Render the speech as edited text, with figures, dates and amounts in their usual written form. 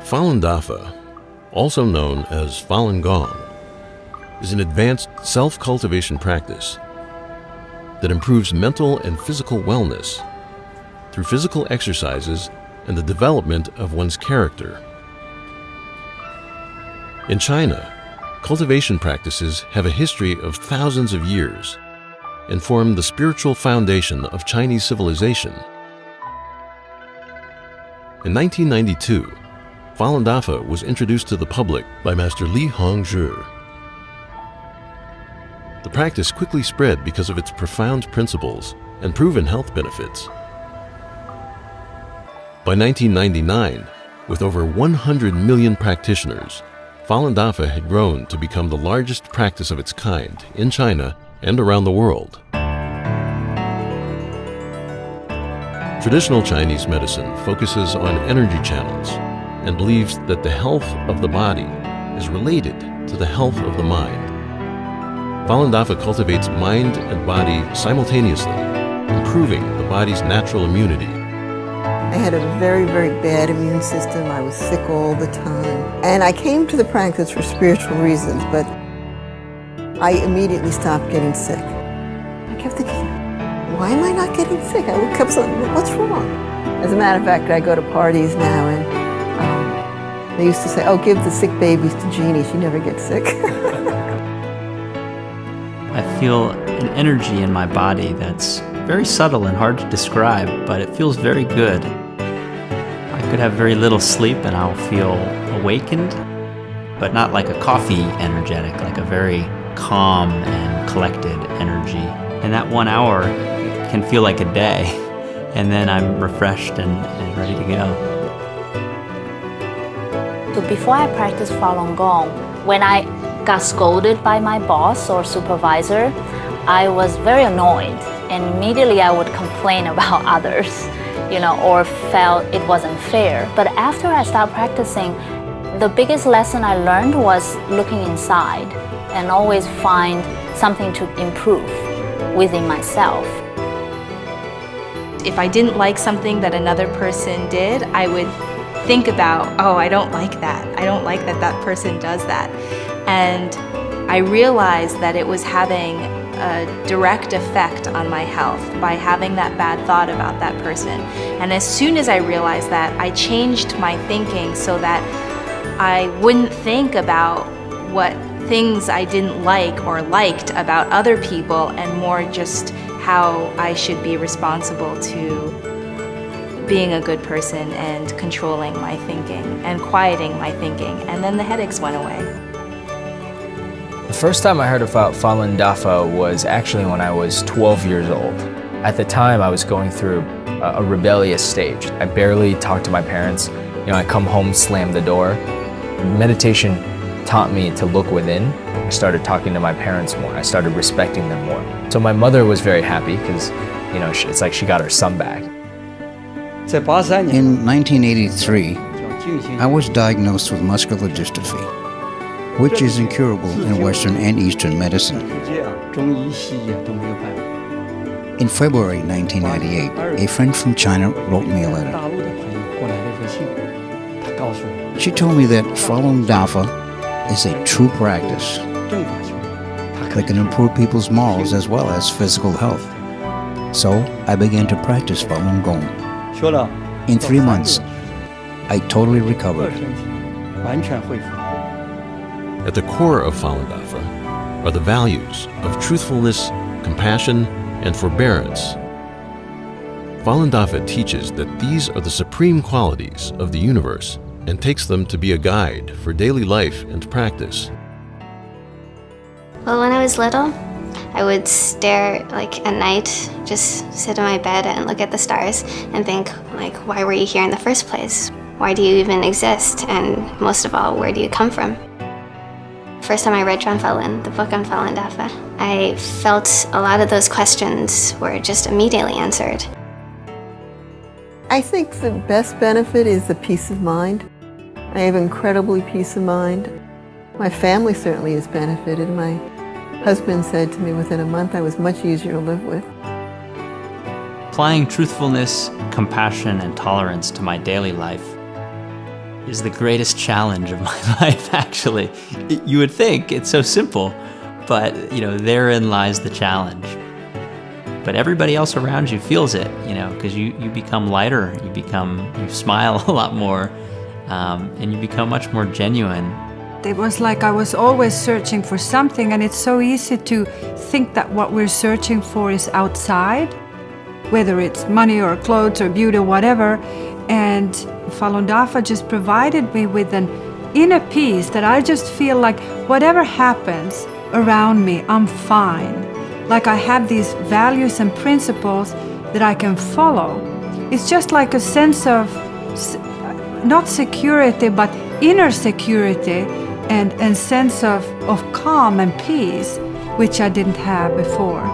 Falun Dafa, also known as Falun Gong, is an advanced self-cultivation practice that improves mental and physical wellness through physical exercises and the development of one's character. In China, cultivation practices have a history of thousands of years and form the spiritual foundation of Chinese civilization. In 1992, Falun Dafa was introduced to the public by Master Li Hongzhi. The practice quickly spread because of its profound principles and proven health benefits. By 1999, with over 100 million practitioners, Falun Dafa had grown to become the largest practice of its kind in China and around the world. Traditional Chinese medicine focuses on energy channels and believes that the health of the body is related to the health of the mind. Falun Dafa cultivates mind and body simultaneously, improving the body's natural immunity. I had a very, very bad immune system. I was sick all the time. And I came to the practice for spiritual reasons, but I immediately stopped getting sick. I kept thinking, why am I not getting sick? I kept saying, what's wrong? As a matter of fact, I go to parties now and they used to say, oh, give the sick babies to Jeannie, she never gets sick. I feel an energy in my body that's very subtle and hard to describe, but it feels very good. I could have very little sleep and I'll feel awakened, but not like a coffee energetic, like a very calm and collected energy. And that 1 hour can feel like a day, and then I'm refreshed and ready to go. So before I practiced Falun Gong, when I got scolded by my boss or supervisor, I was very annoyed, and immediately I would complain about others, or felt it wasn't fair. But after I started practicing, the biggest lesson I learned was looking inside and always find something to improve within myself. If I didn't like something that another person did, I would think about, oh, I don't like that. I don't like that that person does that. And I realized that it was having a direct effect on my health by having that bad thought about that person. And as soon as I realized that, I changed my thinking so that I wouldn't think about what things I didn't like or liked about other people, and more just how I should be responsible to being a good person and controlling my thinking and quieting my thinking. And then the headaches went away. The first time I heard about Falun Dafa was actually when I was 12 years old. At the time, I was going through a rebellious stage. I barely talked to my parents. I come home, slam the door. Meditation taught me to look within. I started talking to my parents more. I started respecting them more. So my mother was very happy because, it's like she got her son back. In 1983, I was diagnosed with muscular dystrophy, which is incurable in Western and Eastern medicine. In February 1998, a friend from China wrote me a letter. She told me that Falun Dafa is a true practice that can improve people's morals as well as physical health. So I began to practice Falun Gong. In 3 months, I totally recovered. At the core of Falun Dafa are the values of truthfulness, compassion, and forbearance. Falun Dafa teaches that these are the supreme qualities of the universe and takes them to be a guide for daily life and practice. Well, when I was little, I would stare at night, just sit in my bed and look at the stars and think, why were you here in the first place? Why do you even exist? And most of all, where do you come from? First time I read Falun, the book on Falun Dafa, I felt a lot of those questions were just immediately answered. I think the best benefit is the peace of mind. I have incredibly peace of mind. My family certainly has benefited. My husband said to me within a month I was much easier to live with. Applying truthfulness, compassion, and tolerance to my daily life is the greatest challenge of my life, actually. You would think it's so simple, but therein lies the challenge. But everybody else around you feels it, because you become lighter, you smile a lot more, and you become much more genuine. It was like I was always searching for something, and it's so easy to think that what we're searching for is outside, whether it's money or clothes or beauty or whatever. And Falun Dafa just provided me with an inner peace that I just feel like whatever happens around me, I'm fine. Like I have these values and principles that I can follow. It's just like a sense of, not security, but inner security and sense of calm and peace, which I didn't have before.